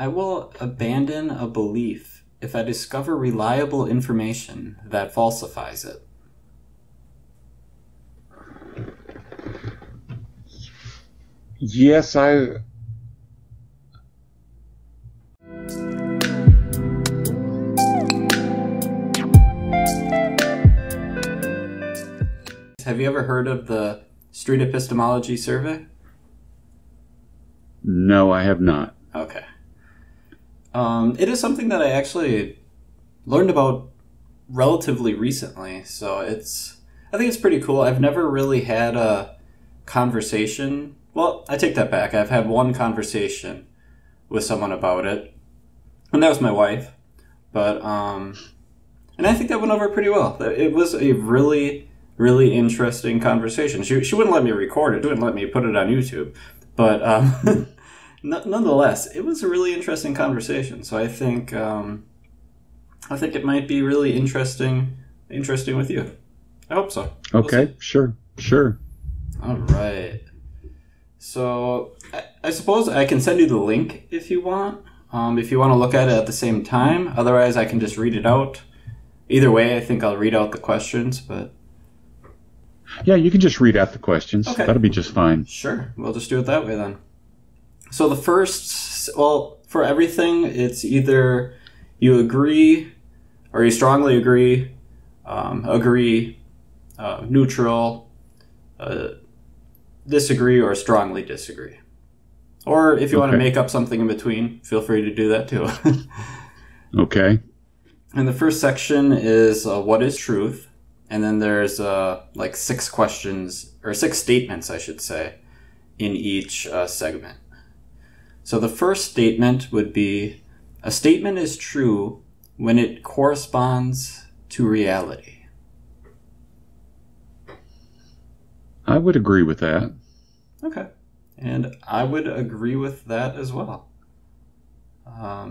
I will abandon a belief if I discover reliable information that falsifies it. Yes, Have you ever heard of the Street Epistemology Survey? No, I have not. Okay. It is something that I actually learned about relatively recently, so I think it's pretty cool. I've never really had a conversation. Well, I take that back. I've had one conversation with someone about it, and that was my wife. But and I think that went over pretty well. It was a really, really interesting conversation. She wouldn't let me record it. She wouldn't let me put it on YouTube. But nonetheless, it was a really interesting conversation. So I think it might be really interesting with you. I hope so. Okay, sure. All right. So I suppose I can send you the link if you want. If you want to look at it at the same time. Otherwise, I can just read it out. Either way, I think I'll read out the questions. But yeah, you can just read out the questions. Okay. That'll be just fine. Sure. We'll just do it that way then. So the first, well, for everything, it's either you agree or you strongly agree, neutral, disagree, or strongly disagree. Or if you want to make up something in between, feel free to do that too. Okay. And the first section is what is truth? And then there's like 6 questions, or 6 statements, I should say, in each segment. So the first statement would be, a statement is true when it corresponds to reality. I would agree with that. Okay. And I would agree with that as well. I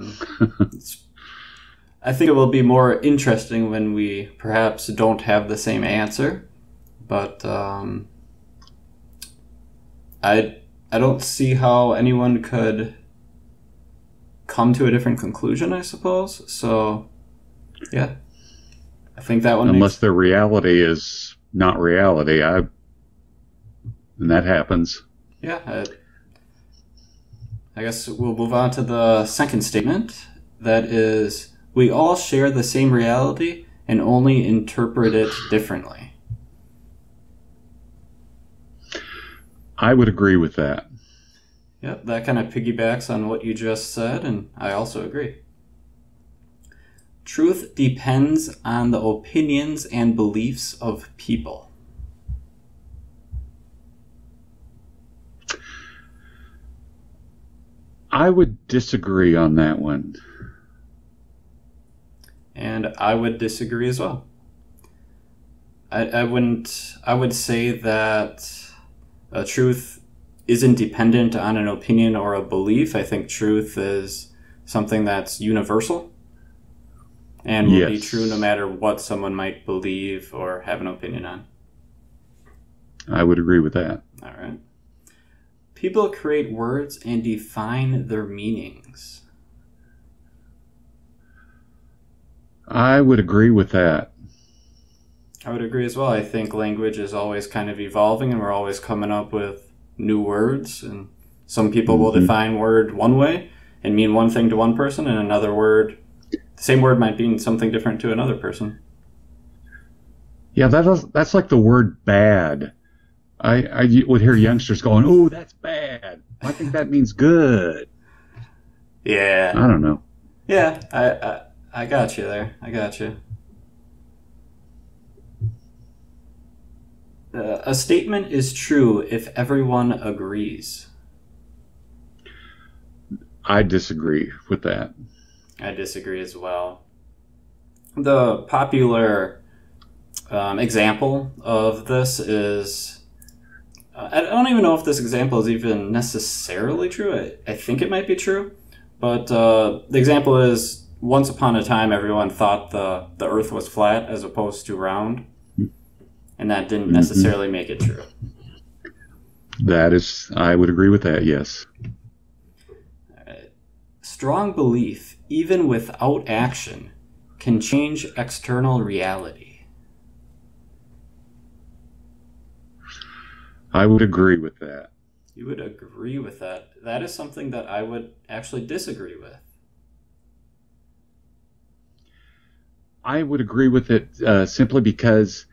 think it will be more interesting when we perhaps don't have the same answer, but I don't see how anyone could come to a different conclusion, I suppose. So, yeah. I think that one unless the reality is not reality, and that happens. Yeah, I guess we'll move on to the second statement. That is, we all share the same reality and only interpret it differently. I would agree with that. Yep, that kind of piggybacks on what you just said, and I also agree. Truth depends on the opinions and beliefs of people. I would disagree on that one. And I would disagree as well. I would say that truth isn't dependent on an opinion or a belief. I think truth is something that's universal and will be true no matter what someone might believe or have an opinion on. I would agree with that. All right. People create words and define their meanings. I would agree with that. I would agree as well. I think language is always kind of evolving and we're always coming up with new words. And some people will define word one way and mean one thing to one person, and another word, the same word might mean something different to another person. Yeah, that's like the word bad. I would hear youngsters going, "Oh, that's bad. I think that means good." Yeah. I don't know. Yeah, I got you there. I got you. A statement is true if everyone agrees. I disagree with that. I disagree as well. The popular example of this is... I don't even know if this example is even necessarily true. I think it might be true. But the example is, once upon a time, everyone thought the Earth was flat as opposed to round. And that didn't necessarily make it true. I would agree with that, yes. All right. Strong belief, even without action, can change external reality. I would agree with that. You would agree with that. That is something that I would actually disagree with. I would agree with it simply because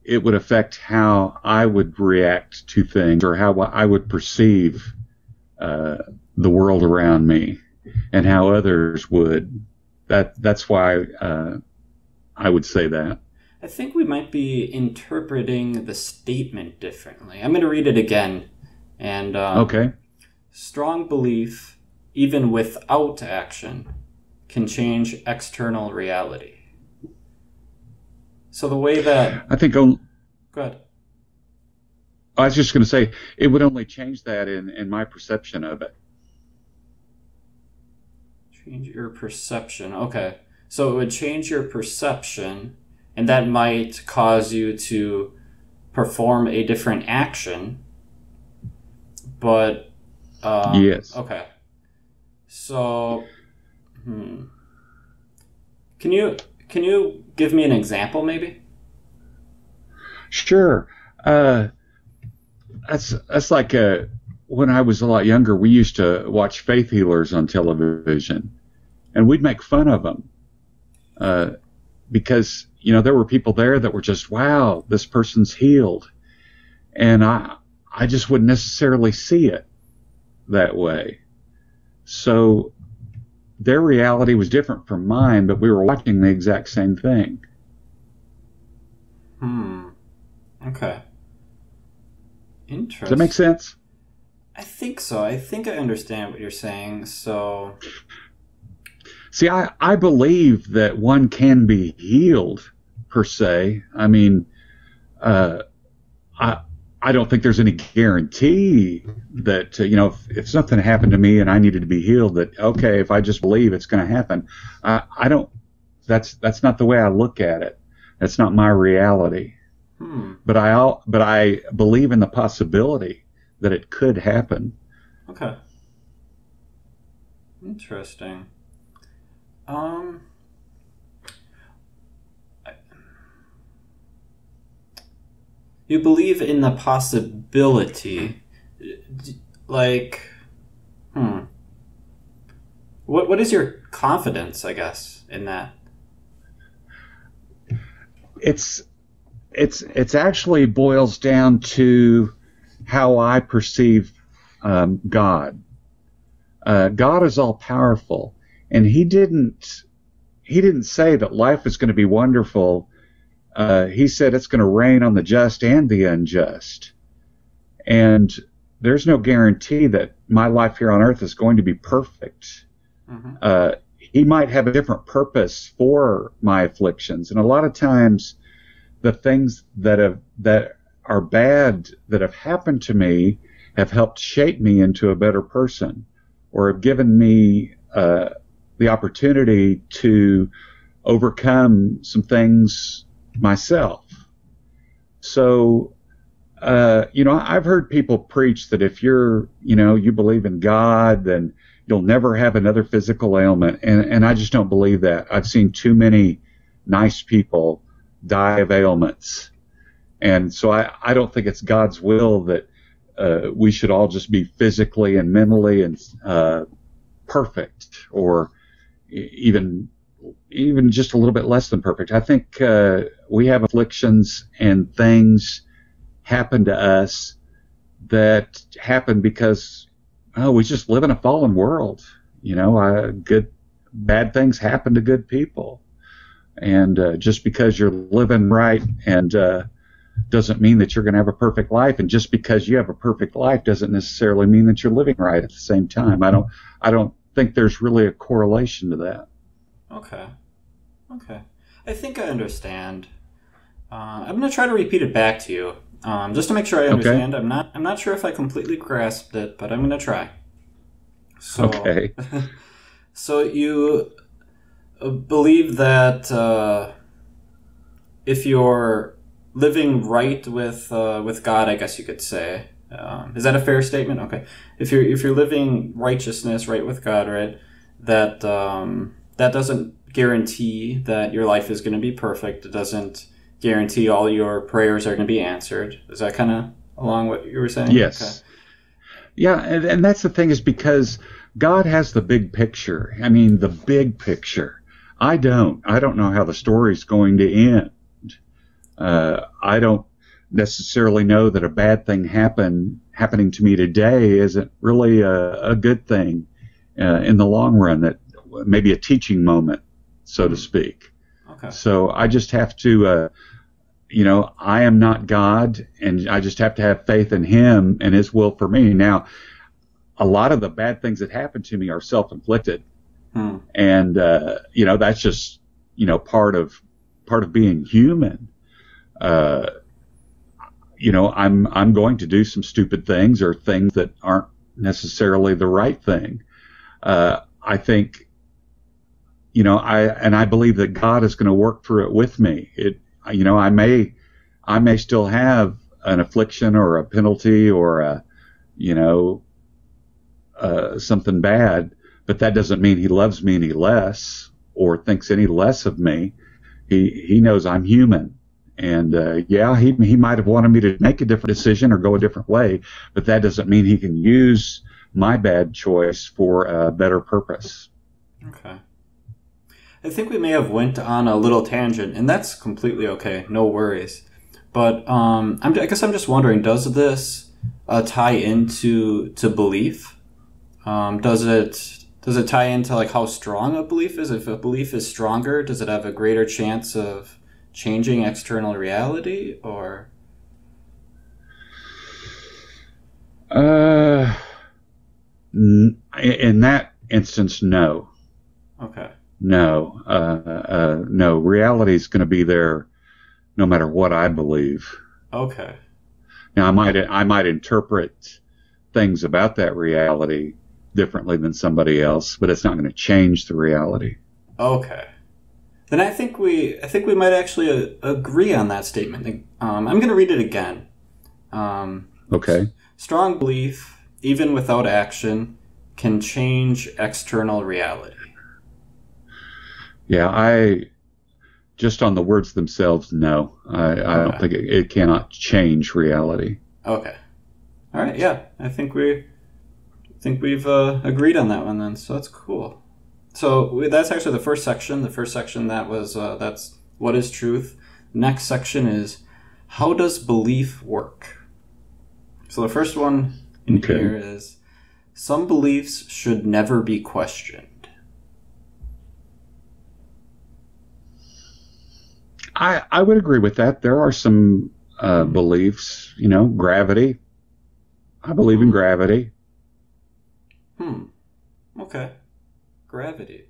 it would affect how I would react to things or how I would perceive the world around me and how others would. That's why I would say that. I think we might be interpreting the statement differently. I'm going to read it again. And Okay. Strong belief, even without action, can change external reality. So the way that... I think... Go ahead. I was just going to say, it would only change that in my perception of it. Change your perception. Okay. So it would change your perception, and that might cause you to perform a different action. But, yes. Okay. So, Can you give me an example, maybe? Sure. That's like when I was a lot younger, we used to watch faith healers on television, and we'd make fun of them because there were people there that were just, wow, this person's healed, and I just wouldn't necessarily see it that way. So their reality was different from mine, but we were watching the exact same thing. Okay. Interesting. Does that make sense? I think so. I think I understand what you're saying. So, see, I believe that one can be healed per se. I mean, I don't think there's any guarantee that if something happened to me and I needed to be healed, that okay, if I just believe it's going to happen. I don't. That's not the way I look at it. That's not my reality. But I believe in the possibility that it could happen. Okay. Interesting. You believe in the possibility, like, What is your confidence, I guess, in that? It's actually boils down to how I perceive God. God is all powerful, and He didn't say that life is going to be wonderful. He said it's going to rain on the just and the unjust, and there's no guarantee that my life here on earth is going to be perfect. Mm-hmm. He might have a different purpose for my afflictions, and a lot of times the things that are bad that have happened to me have helped shape me into a better person, or have given me the opportunity to overcome some things myself. So, I've heard people preach that if you believe in God, then you'll never have another physical ailment. And I just don't believe that. I've seen too many nice people die of ailments. And so I don't think it's God's will that we should all just be physically and mentally and perfect, or even just a little bit less than perfect. I think we have afflictions and things happen to us that happen because we just live in a fallen world. Bad things happen to good people, and just because you're living right and doesn't mean that you're going to have a perfect life, and just because you have a perfect life doesn't necessarily mean that you're living right at the same time. I don't think there's really a correlation to that. Okay. I think I understand. I'm going to try to repeat it back to you, just to make sure I understand. Okay. I'm not sure if I completely grasped it, but I'm going to try. So, okay. So you believe that if you're living right with God, I guess you could say, is that a fair statement? Okay. If you're living righteousness right with God, right, that doesn't guarantee that your life is going to be perfect. It doesn't guarantee all your prayers are going to be answered. Is that kind of along what you were saying? Yes. Okay. Yeah, and that's the thing, is because God has the big picture. I mean, the big picture. I don't know how the story's going to end. I don't necessarily know that a bad thing happening to me today isn't really a good thing in the long run. That maybe a teaching moment, so to speak. Okay. So I just have to, I am not God, and I just have to have faith in Him and His will for me. Now, a lot of the bad things that happen to me are self-inflicted, and that's just part of being human. I'm going to do some stupid things or things that aren't necessarily the right thing. I think, I believe that God is going to work through it with me. I may still have an affliction or a penalty or something bad, but that doesn't mean He loves me any less or thinks any less of me. He knows I'm human. And he might have wanted me to make a different decision or go a different way, but that doesn't mean He can use my bad choice for a better purpose. Okay. I think we may have went on a little tangent, and that's completely okay. No worries. But I guess I'm just wondering, does this tie into belief? Does it tie into like how strong a belief is? If a belief is stronger, does it have a greater chance of changing external reality, or? In that instance, no. Okay. No. No. Reality is going to be there no matter what I believe. Okay. Now, I might interpret things about that reality differently than somebody else, but it's not going to change the reality. Okay. Then I think we might actually agree on that statement. I'm going to read it again. Okay. Strong belief, even without action, can change external reality. Yeah, just on the words themselves, no. I don't think it cannot change reality. Okay. All right. Yeah, I think we've agreed on that one then. So that's cool. So that's actually the first section. The first section that's what is truth. The next section is how does belief work? So the first one in here is some beliefs should never be questioned. I would agree with that. There are some beliefs, gravity. I believe in gravity. Okay. Gravity.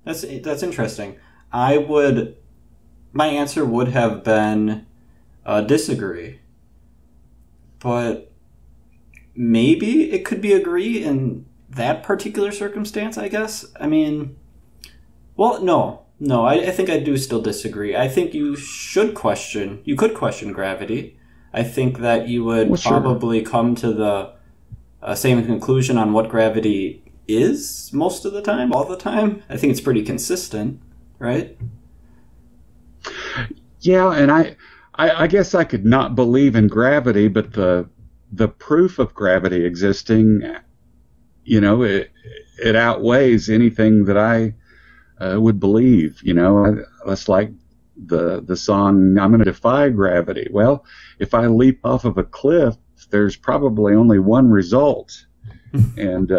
That's interesting. My answer would have been disagree. But maybe it could be agree in that particular circumstance, I guess. I mean, well, no, I think I do still disagree. I think you could question gravity. I think that you would probably come to the same conclusion on what gravity is most of the time, all the time. I think it's pretty consistent, right? Yeah, and I guess I could not believe in gravity, but the proof of gravity existing, it outweighs anything that I would believe. That's like the song "I'm going to defy gravity." Well, if I leap off of a cliff, there's probably only one result, and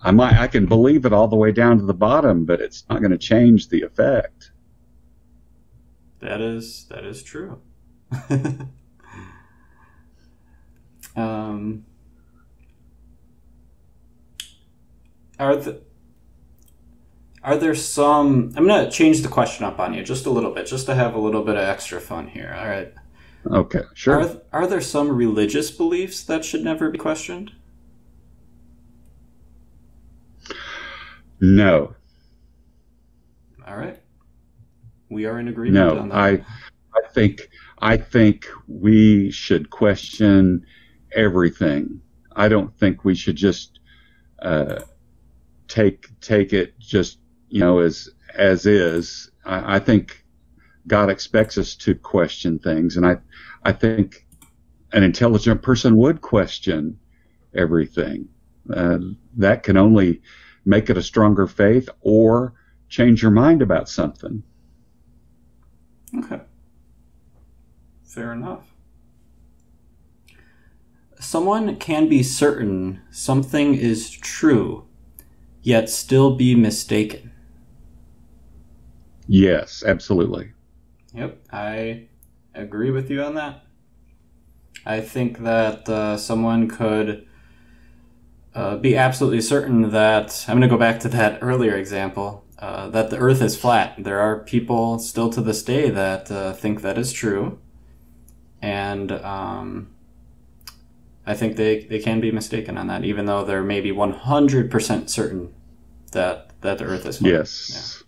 I can believe it all the way down to the bottom, but it's not going to change the effect. That is true. Are there some? I'm going to change the question up on you just a little bit, just to have a little bit of extra fun here. All right. Okay, sure. Are there some religious beliefs that should never be questioned? No. All right. We are in agreement on that. I think we should question everything. I don't think we should just take it just, as is. I think God expects us to question things, and I think an intelligent person would question everything. That can only make it a stronger faith or change your mind about something. Okay. Fair enough. Someone can be certain something is true, yet still be mistaken. Yes, absolutely. Yep, I agree with you on that. I think that someone could be absolutely certain that, I'm going to go back to that earlier example, that the earth is flat. There are people still to this day that think that is true. And I think they can be mistaken on that, even though they're maybe 100% certain that the earth is flat. Yes.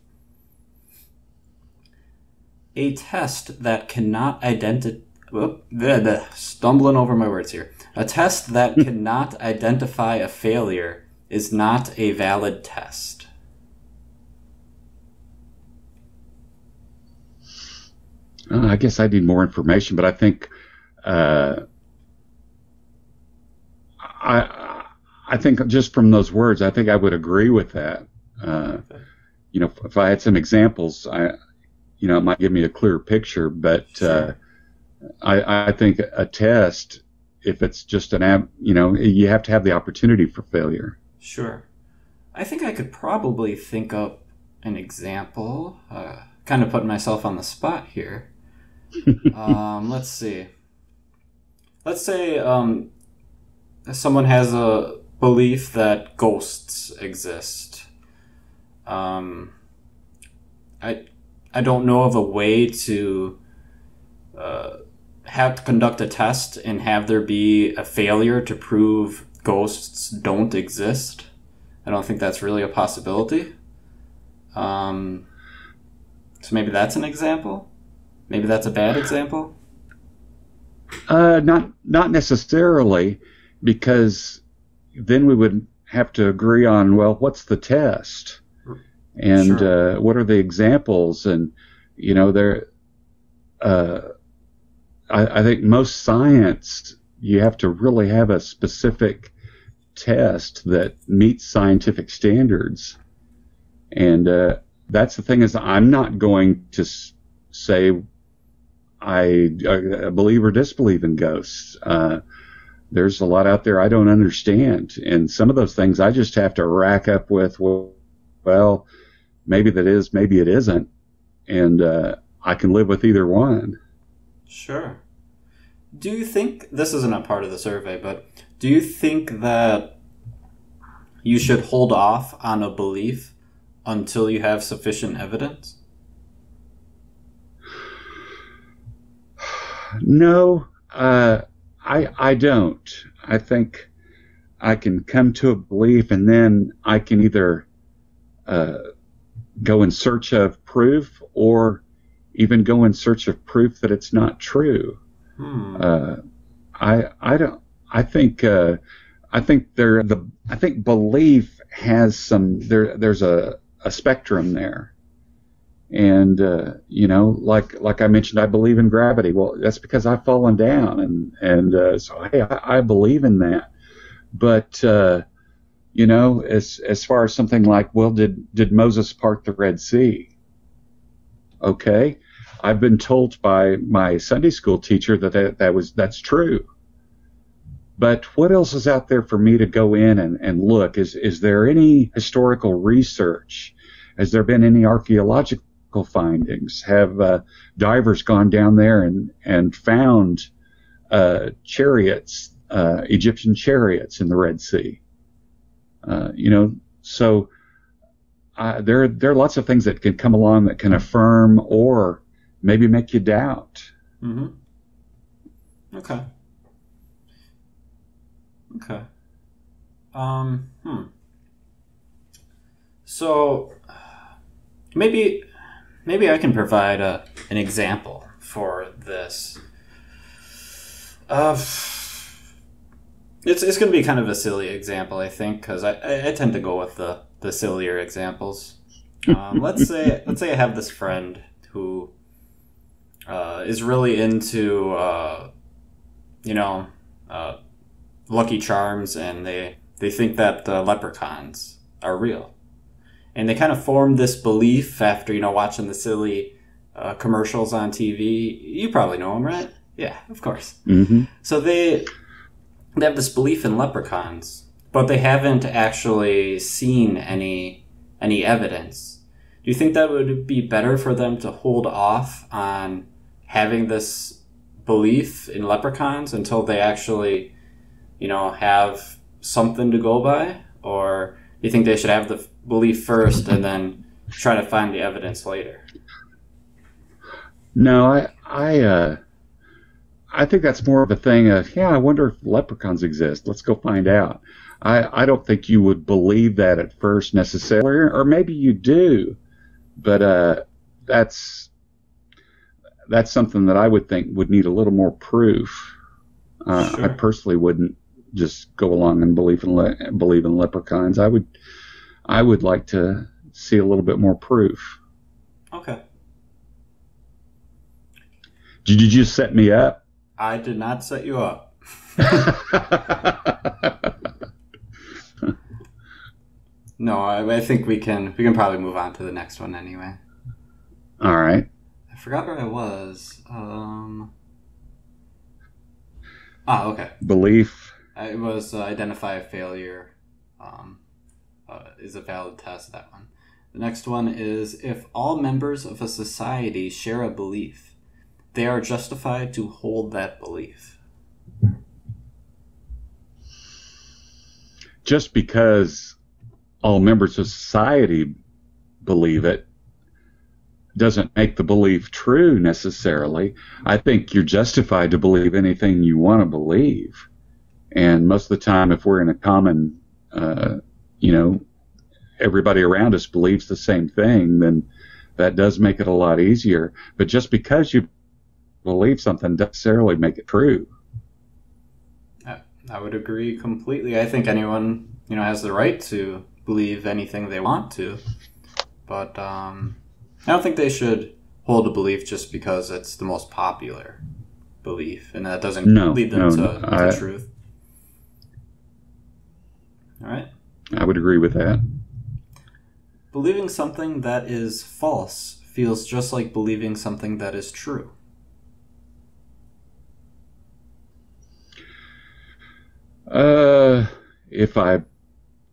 Yeah. A test that cannot identify... stumbling over my words here. A test that cannot identify a failure is not a valid test. I guess I need more information, but I think I think just from those words, I think I would agree with that. If I had some examples, it might give me a clearer picture. But Sure. I think a test, if it's just you have to have the opportunity for failure. Sure. I think I could probably think up an example. Kind of putting myself on the spot here. Let's see. Let's say someone has a belief that ghosts exist. I don't know of a way to have to conduct a test and have there be a failure to prove ghosts don't exist. I don't think that's really a possibility. So maybe that's an example. Maybe that's a bad example. Not necessarily, because then we would have to agree on, well, what's the test, and Sure. what are the examples, and I think most science, you have to really have a specific test that meets scientific standards, and that's the thing, is I'm not going to say I believe or disbelieve in ghosts. There's a lot out there I don't understand, and some of those things I just have to rack up with, well, maybe that is, maybe it isn't, and I can live with either one. Sure. Do you think, this isn't a part of the survey, but do you think that you should hold off on a belief until you have sufficient evidence? No, I don't. I think I can come to a belief, and then I can either go in search of proof, or even go in search of proof that it's not true. I don't. I think belief has some. There's a spectrum there. And like I mentioned, I believe in gravity. Well, that's because I've fallen down, and so hey, I believe in that. But as far as something like, well, did Moses part the Red Sea? Okay, I've been told by my Sunday school teacher that's true. But what else is out there for me to go in and look? Is there any historical research? Has there been any archaeological findings? Have divers gone down there and found chariots, Egyptian chariots in the Red Sea? So there are lots of things that can come along that can affirm or maybe make you doubt. Mm-hmm. Okay. So maybe I can provide an example for this. It's going to be kind of a silly example, I think, because I tend to go with the sillier examples. Let's say I have this friend who is really into Lucky Charms, and they think that the leprechauns are real, and they kind of formed this belief after watching the silly commercials on TV. You probably know them, right? Yeah, of course. Mm-hmm. So they have this belief in leprechauns, but they haven't actually seen any evidence. Do you think that would be better for them to hold off on having this belief in leprechauns until they actually, have something to go by? Or do you think they should have the belief first and then try to find the evidence later? No, I think that's more of a thing of, I wonder if leprechauns exist. Let's go find out. I don't think you would believe that at first necessarily, or maybe you do, but that's something that I would think would need a little more proof. Sure. I personally wouldn't just go along and believe in leprechauns. I would like to see a little bit more proof. Okay. Did you just set me up? I did not set you up. No, I think we can probably move on to the next one anyway. All right. I forgot where I was. Okay. Belief. It was identify a failure is a valid test, that one. The next one is, if all members of a society share a belief, they are justified to hold that belief. Just because all members of society believe it doesn't make the belief true necessarily. I think you're justified to believe anything you want to believe. And most of the time, if we're in a common, everybody around us believes the same thing, then that does make it a lot easier. But just because you believe something doesn't necessarily make it true. I would agree completely. I think anyone, has the right to believe anything they want to. But I don't think they should hold a belief just because it's the most popular belief, and that doesn't lead them to truth. All right. I would agree with that. Believing something that is false feels just like believing something that is true. If I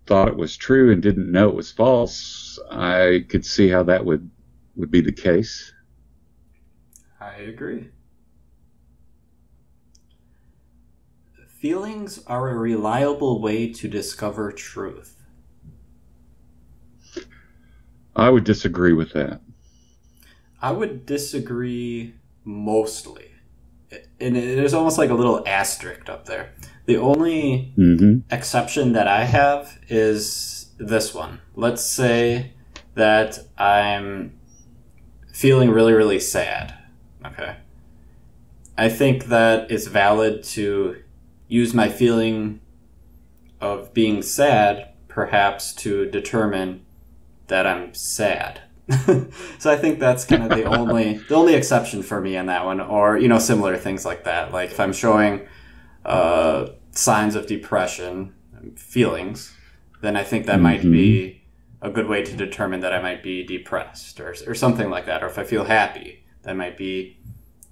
thought it was true and didn't know it was false, I could see how that would be the case. I agree. Feelings are a reliable way to discover truth. I would disagree with that. I would disagree mostly. And there's almost like a little asterisk up there. The only exception that I have is this one. Let's say that I'm feeling really, really sad. Okay. I think that it's valid to use my feeling of being sad perhaps to determine that I'm sad. So I think that's kind of the only exception for me in that one, or similar things like that. Like if I'm showing signs of depression, feelings, then I think that might be a good way to determine that I might be depressed or something like that. Or if I feel happy, that might be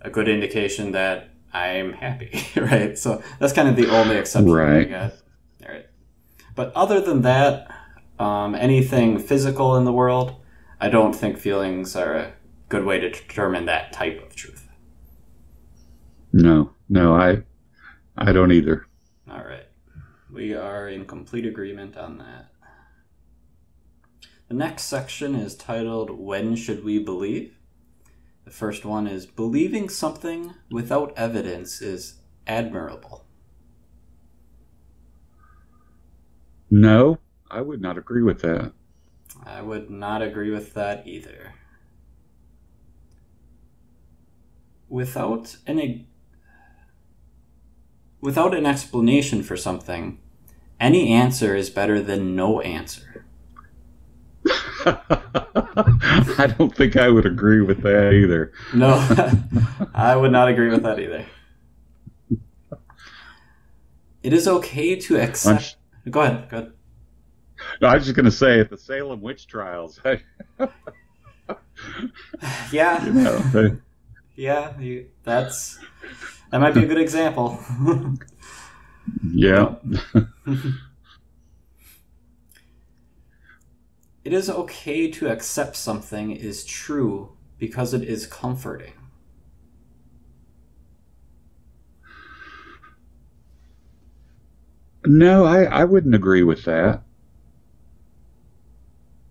a good indication that I'm happy, right? So that's kind of the only exception I got. All right. But other than that, anything physical in the world, I don't think feelings are a good way to determine that type of truth. No, I don't either. All right. We are in complete agreement on that. The next section is titled, When Should We Believe? The first one is, believing something without evidence is admirable. No, I would not agree with that. I would not agree with that either. Without without an explanation for something, any answer is better than no answer. I don't think I would agree with that either. No, I would not agree with that either. It is okay to accept... Go ahead. No, I was just going to say, at the Salem witch trials... Yeah. You know, yeah, that might be a good example. Yeah. It is okay to accept something is true because it is comforting. No, I wouldn't agree with that.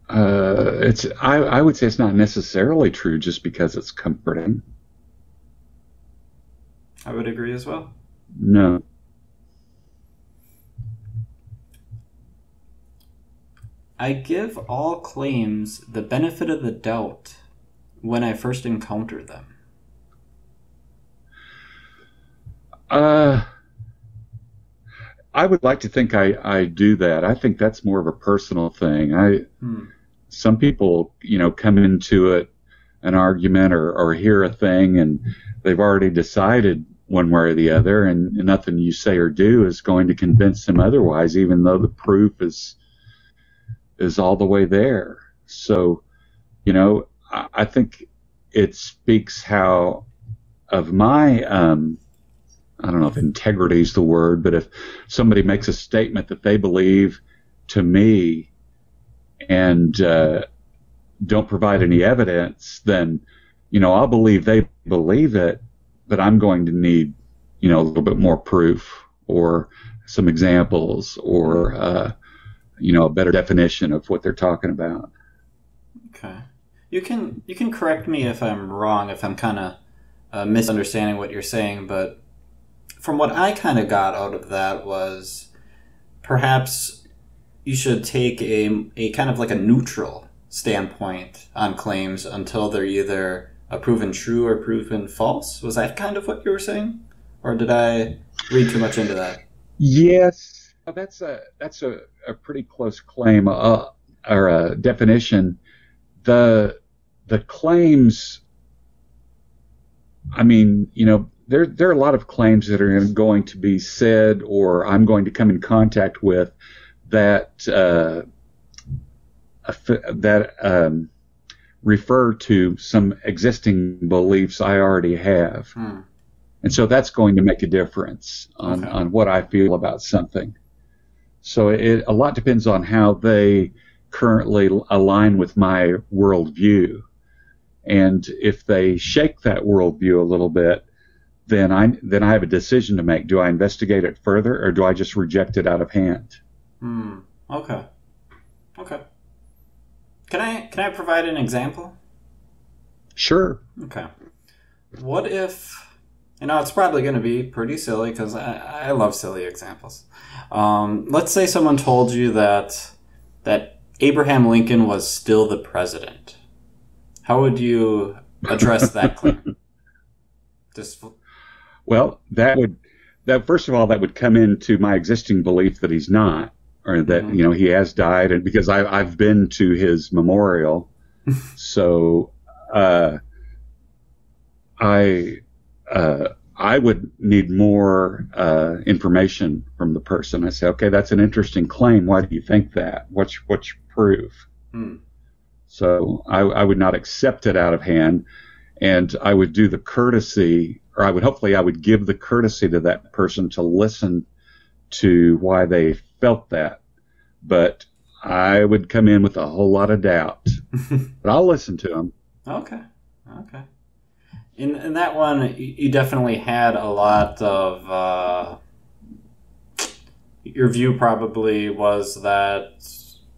I would say it's not necessarily true just because it's comforting. I would agree as well. No. I give all claims the benefit of the doubt when I first encounter them. I would like to think I do that. I think that's more of a personal thing. Some people, come into an argument or hear a thing and they've already decided one way or the other, and nothing you say or do is going to convince them otherwise, even though the proof is all the way there. So, I think it speaks how of my I don't know if integrity is the word, but if somebody makes a statement that they believe to me and don't provide any evidence, then, I'll believe they believe it, but I'm going to need, a little bit more proof or some examples or, a better definition of what they're talking about. Okay. You can correct me if I'm wrong, if I'm kind of misunderstanding what you're saying, but from what I kind of got out of that was perhaps you should take a kind of like a neutral standpoint on claims until they're either proven true or proven false. Was that kind of what you were saying? Or did I read too much into that? Yes. That's a pretty close claim or a definition. The claims, I mean, there are a lot of claims that are going to be said or I'm going to come in contact with that refer to some existing beliefs I already have. And so that's going to make a difference on what I feel about something. So a lot depends on how they currently align with my worldview. And if they shake that worldview a little bit, then I have a decision to make. Do I investigate it further or do I just reject it out of hand? Okay. Can I provide an example? Sure. Okay. What if, it's probably going to be pretty silly because I love silly examples. Let's say someone told you that Abraham Lincoln was still the president. How would you address that claim? Well, that first of all, that would come into my existing belief that he's not, or that he has died, and because I've been to his memorial, so I would need more information from the person. I say, okay, that's an interesting claim. Why do you think that? What's your proof? So I would not accept it out of hand, and I would do the courtesy, or I would give the courtesy to that person to listen to why they felt that. But I would come in with a whole lot of doubt. But I'll listen to them. Okay. In that one, you definitely had a lot of... your view probably was that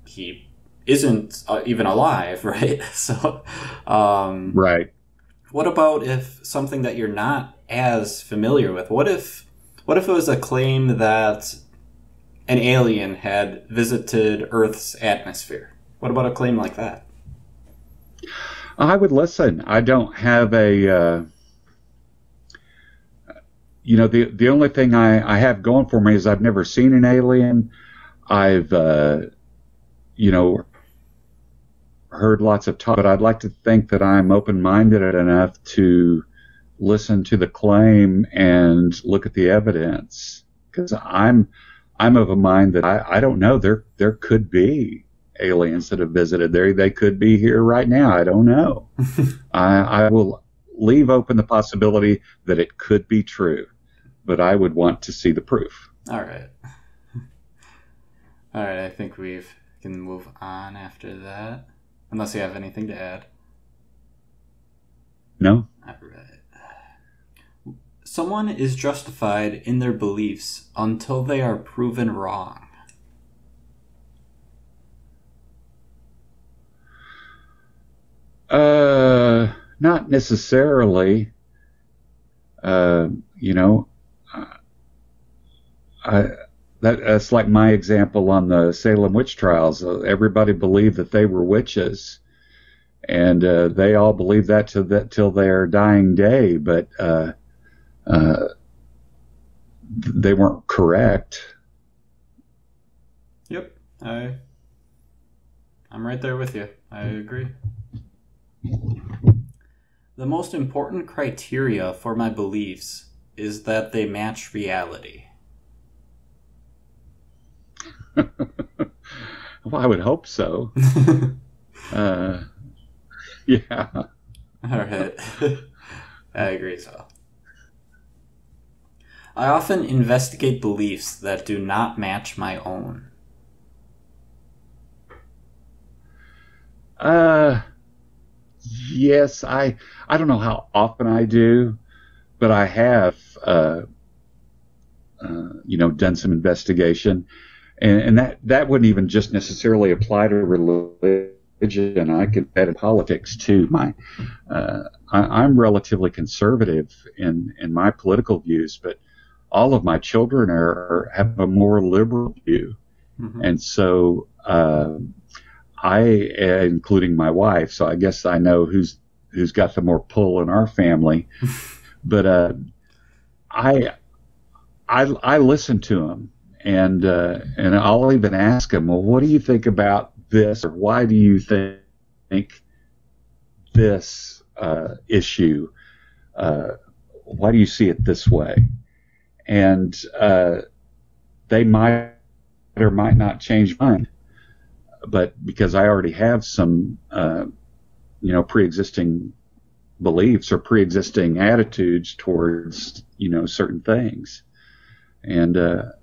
he isn't even alive, right? So, right. What about if something that you're not as familiar with? What if it was a claim that an alien had visited Earth's atmosphere? What about a claim like that? I would listen. I don't have the only thing I have going for me is I've never seen an alien. I've, heard lots of talk, but I'd like to think that I'm open-minded enough to listen to the claim and look at the evidence, because I'm of a mind that I don't know. There could be aliens that have visited there. They could be here right now. I don't know. I will leave open the possibility that it could be true, but I would want to see the proof. All right. All right. I think we can move on after that, unless you have anything to add. No. All right. Someone is justified in their beliefs until they are proven wrong. Not necessarily. That's like my example on the Salem witch trials. Everybody believed that they were witches, and they all believed that till their dying day. But they weren't correct. Yep, I'm right there with you. I agree. The most important criteria for my beliefs is that they match reality. Well, I would hope so. Yeah. All right. I agree as well. I often investigate beliefs that do not match my own. Yes, I don't know how often I do, but I have, done some investigation, and that wouldn't even just necessarily apply to religion. I could add in politics too. I'm relatively conservative in my political views, but all of my children have a more liberal view, and so including my wife. So I guess I know who's got the more pull in our family. But I listen to them, and I'll even ask them, well, what do you think about this, or why do you think this issue? Why do you see it this way? And they might or might not change mine, but because I already have some pre-existing beliefs or pre-existing attitudes towards certain things, and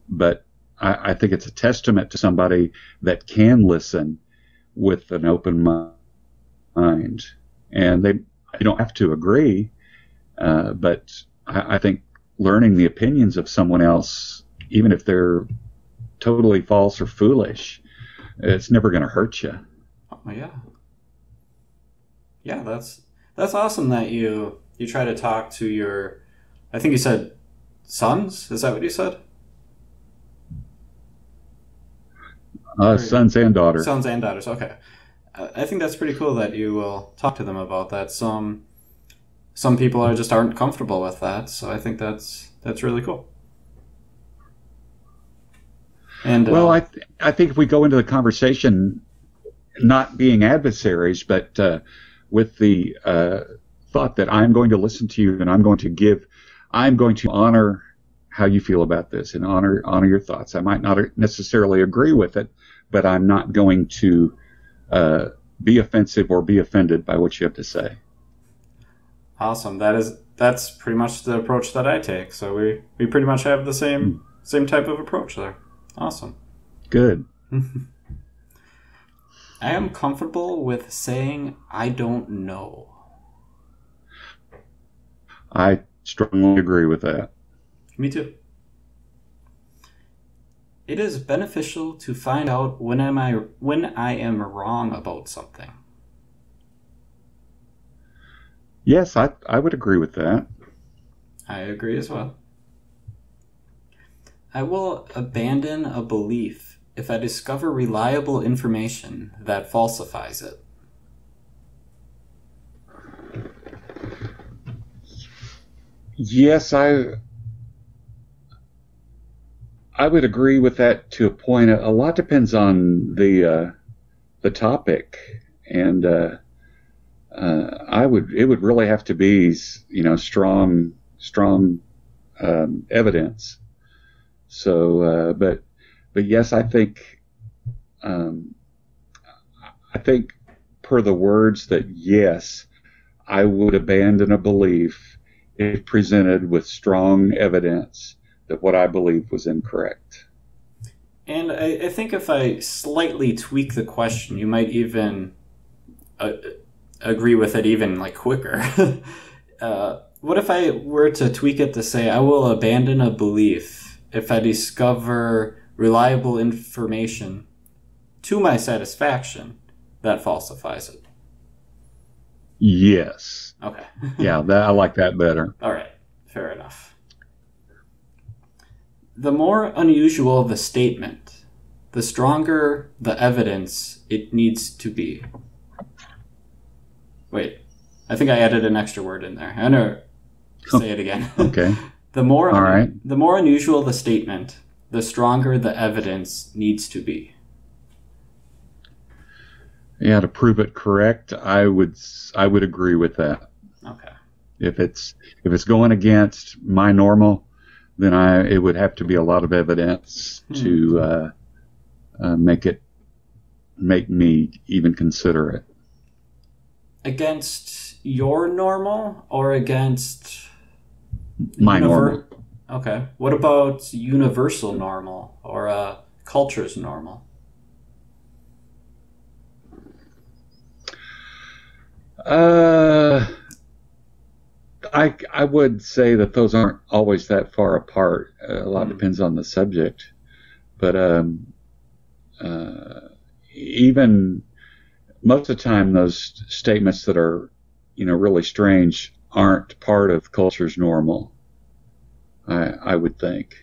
but I think it's a testament to somebody that can listen with an open mind, and you don't have to agree, but I think learning the opinions of someone else, even if they're totally false or foolish, it's never going to hurt you. Oh yeah. Yeah, that's awesome that you try to talk to your, I think you said sons? Is that what you said? Sons and daughters. Sons and daughters, okay. I think that's pretty cool that you will talk to them about that. Some people aren't comfortable with that, so I think that's really cool. And well, I think if we go into the conversation not being adversaries, but with the thought that I'm going to listen to you and I'm going to honor how you feel about this and honor your thoughts. I might not necessarily agree with it, but I'm not going to be offensive or be offended by what you have to say. Awesome. That's pretty much the approach that I take. So we pretty much have the same type of approach there. Awesome. Good. I am comfortable with saying I don't know. I strongly agree with that. Me too. It is beneficial to find out when I am wrong about something. Yes, I would agree with that. I agree as well. I will abandon a belief if I discover reliable information that falsifies it. Yes, I would agree with that to a point. A lot depends on the topic, and it would really have to be, strong evidence. So, but yes, I think per the words that yes, I would abandon a belief if presented with strong evidence that what I believed was incorrect. And I think if I slightly tweak the question, you might even agree with it even like quicker. What if I were to tweak it to say, I will abandon a belief if I discover reliable information to my satisfaction that falsifies it? Yes. Okay. Yeah, I like that better. All right. Fair enough. The more unusual the statement, the stronger the evidence it needs to be. Wait, I think I added an extra word in there. I'm going to say it again. Okay. The more All right. The more unusual the statement, the stronger the evidence needs to be. Yeah, to prove it correct, I would agree with that. Okay. If it's going against my normal, then it would have to be a lot of evidence to make me even consider it. Against your normal or against my normal? Okay. What about universal normal or culture's normal? I would say that those aren't always that far apart. A lot depends on the subject, but even most of the time, those statements that are, really strange aren't part of culture's normal. I would think.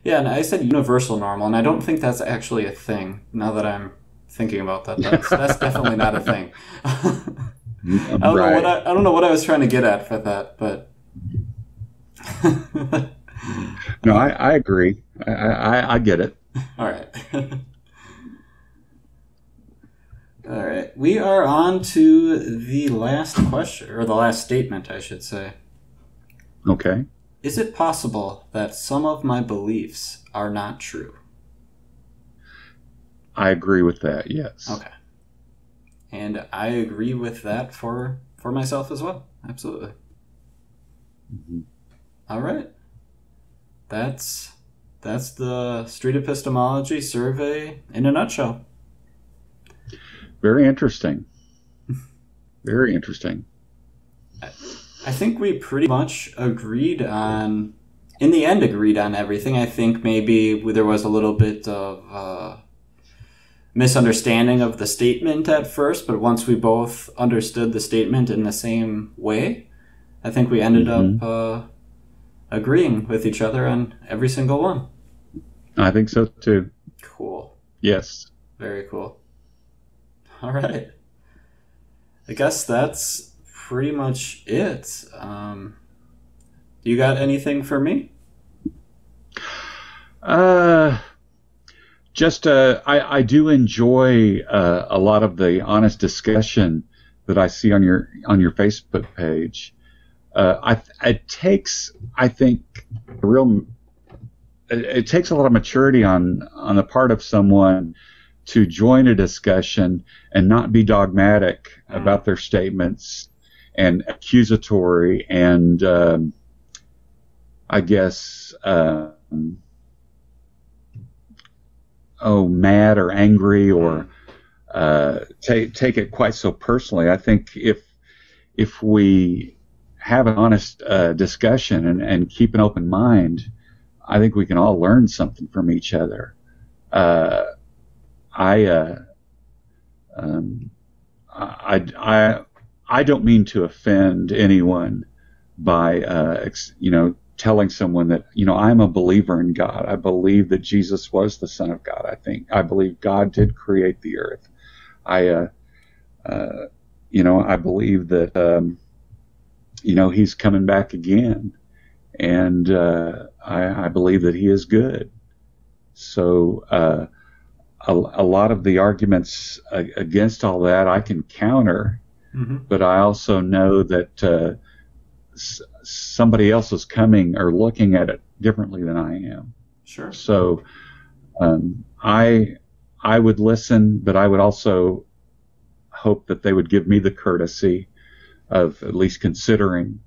Yeah, and I said universal normal, and I don't think that's actually a thing. Now that I'm thinking about that, that's definitely not a thing. I don't know what I was trying to get at for that, but no, I agree. I get it. All right. All right. We are on to the last question, or the last statement, I should say. Okay. Is it possible that some of my beliefs are not true? I agree with that, yes. Okay. And I agree with that for myself as well. Absolutely. Mm-hmm. All right. That's the Street Epistemology Survey in a nutshell. Very interesting. Very interesting. I think we pretty much agreed on everything. I think maybe there was a little bit of misunderstanding of the statement at first, but once we both understood the statement in the same way, I think we ended up agreeing with each other on every single one. I think so too. Cool. Yes. Very cool. All right. I guess that's pretty much it. You got anything for me? I do enjoy a lot of the honest discussion that I see on your Facebook page. It takes a lot of maturity on the part of someone to join a discussion and not be dogmatic about their statements and accusatory and I guess mad or angry or take it quite so personally. I think if we have an honest discussion and keep an open mind, I think we can all learn something from each other. I don't mean to offend anyone by telling someone that I'm a believer in God. I believe that Jesus was the Son of God. I believe God did create the earth. I believe that He's coming back again, and I believe that he is good. So a lot of the arguments against all that I can counter, but I also know that somebody else is coming or looking at it differently than I am. Sure. So I would listen, but I would also hope that they would give me the courtesy of at least considering,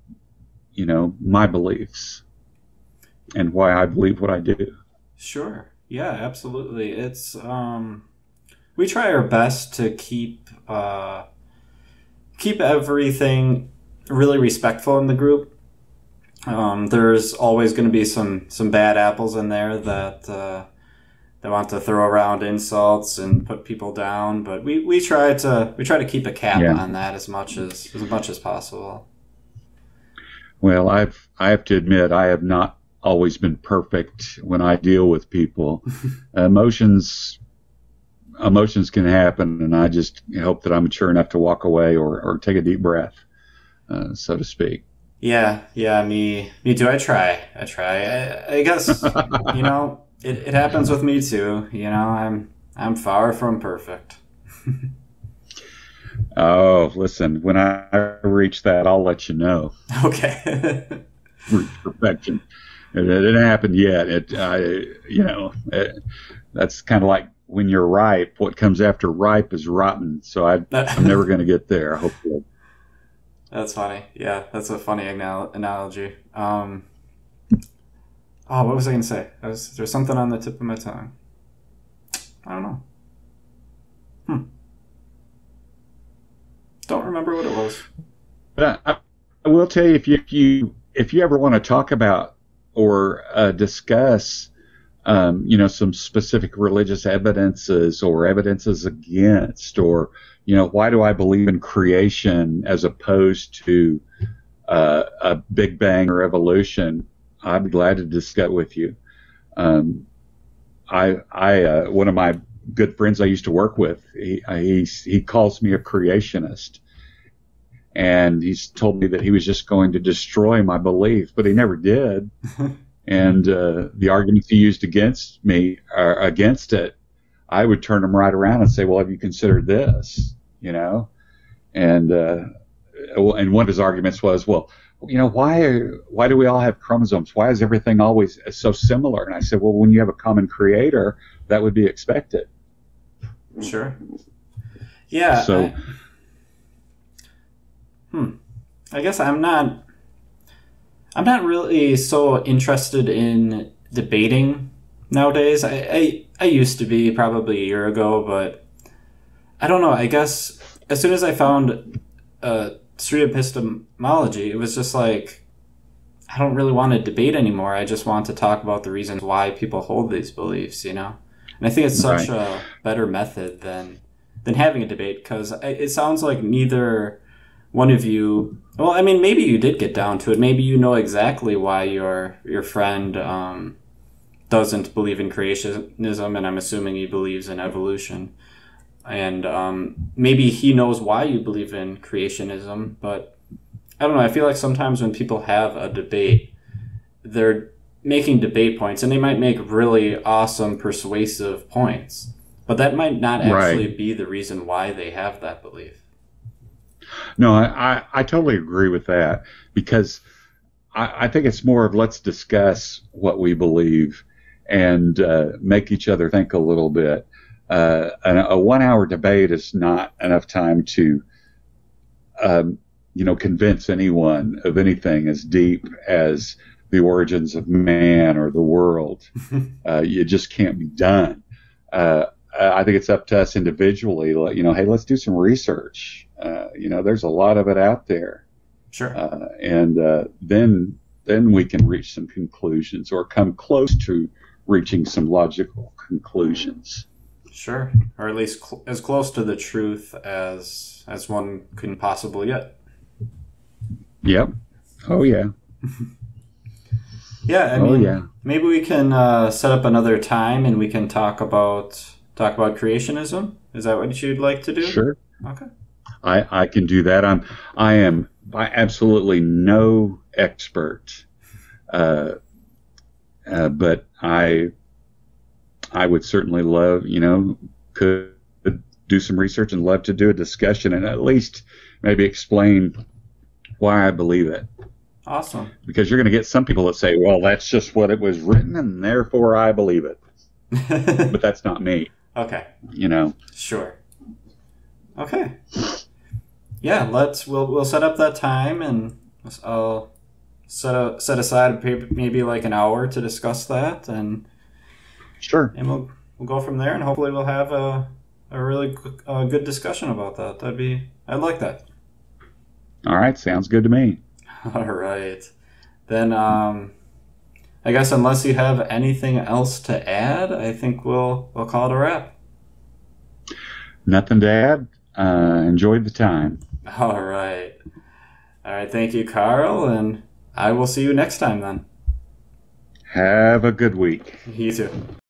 my beliefs and why I believe what I do. Sure. Yeah, absolutely. It's we try our best to keep everything really respectful in the group. There's always going to be some bad apples in there that want to throw around insults and put people down, but we try to keep a cap on that as much as possible. Well, I have to admit I have not always been perfect when I deal with people. Emotions can happen, and I just hope that I'm mature enough to walk away or take a deep breath, so to speak. Yeah, me too. I try. I guess it happens with me too. I'm far from perfect. Oh, listen, when I reach that, I'll let you know. Okay. Reach perfection. It didn't happen yet. That's kind of like when you're ripe. What comes after ripe is rotten. So I'm never going to get there, hopefully. That's funny. Yeah, that's a funny analogy. What was I going to say? There's something on the tip of my tongue. I don't know. Don't remember what it was. But I will tell you, if you ever want to talk about or discuss, some specific religious evidences or evidences against, or why do I believe in creation as opposed to a Big Bang or evolution, I'd be glad to discuss with you. One of my good friends I used to work with, he calls me a creationist, and he's told me that he was just going to destroy my belief, but he never did. And the arguments he used against me or against it, I would turn them right around and say, well, have you considered this? And one of his arguments was, well, why do we all have chromosomes? Why is everything always so similar? And I said, well, when you have a common creator, that would be expected. Sure. Yeah. So, I guess I'm not really so interested in debating nowadays. I used to be probably a year ago, but I don't know. I guess as soon as I found street epistemology, it was just like, I don't really want to debate anymore. I just want to talk about the reasons why people hold these beliefs, And I think it's such a better method than having a debate, because it sounds like neither one of you, well, I mean, maybe you did get down to it. Maybe you know exactly why your friend doesn't believe in creationism, and I'm assuming he believes in evolution. And maybe he knows why you believe in creationism, but I don't know. I feel like sometimes when people have a debate, they're making debate points, and they might make really awesome, persuasive points, but that might not actually be the reason why they have that belief. No, I totally agree with that, because I think it's more of let's discuss what we believe and make each other think a little bit. A 1 hour debate is not enough time to, convince anyone of anything as deep as the origins of man or the world. It just can't be done. I think it's up to us individually. Hey, let's do some research. There's a lot of it out there. Sure. And then we can reach some conclusions, or come close to reaching some logical conclusions. Sure, or at least as close to the truth as one can possibly get. Yep. Oh yeah. Yeah. I mean, maybe we can set up another time and we can talk about creationism. Is that what you'd like to do? Sure. Okay. I can do that. I am by absolutely no expert But I would certainly love, could do some research and love to do a discussion and at least maybe explain why I believe it. Awesome. Because you're going to get some people that say, well, that's just what it was written and therefore I believe it. But that's not me. Okay. Sure. Okay. Yeah, we'll set up that time, and I'll set aside maybe like an hour to discuss that, and sure. And we'll go from there, and hopefully we'll have a really good discussion about that. I'd like that. All right, sounds good to me. All right. Then I guess unless you have anything else to add, I think we'll call it a wrap. Nothing to add. Enjoyed the time. All right. Thank you, Carl, and I will see you next time then. Have a good week. You too.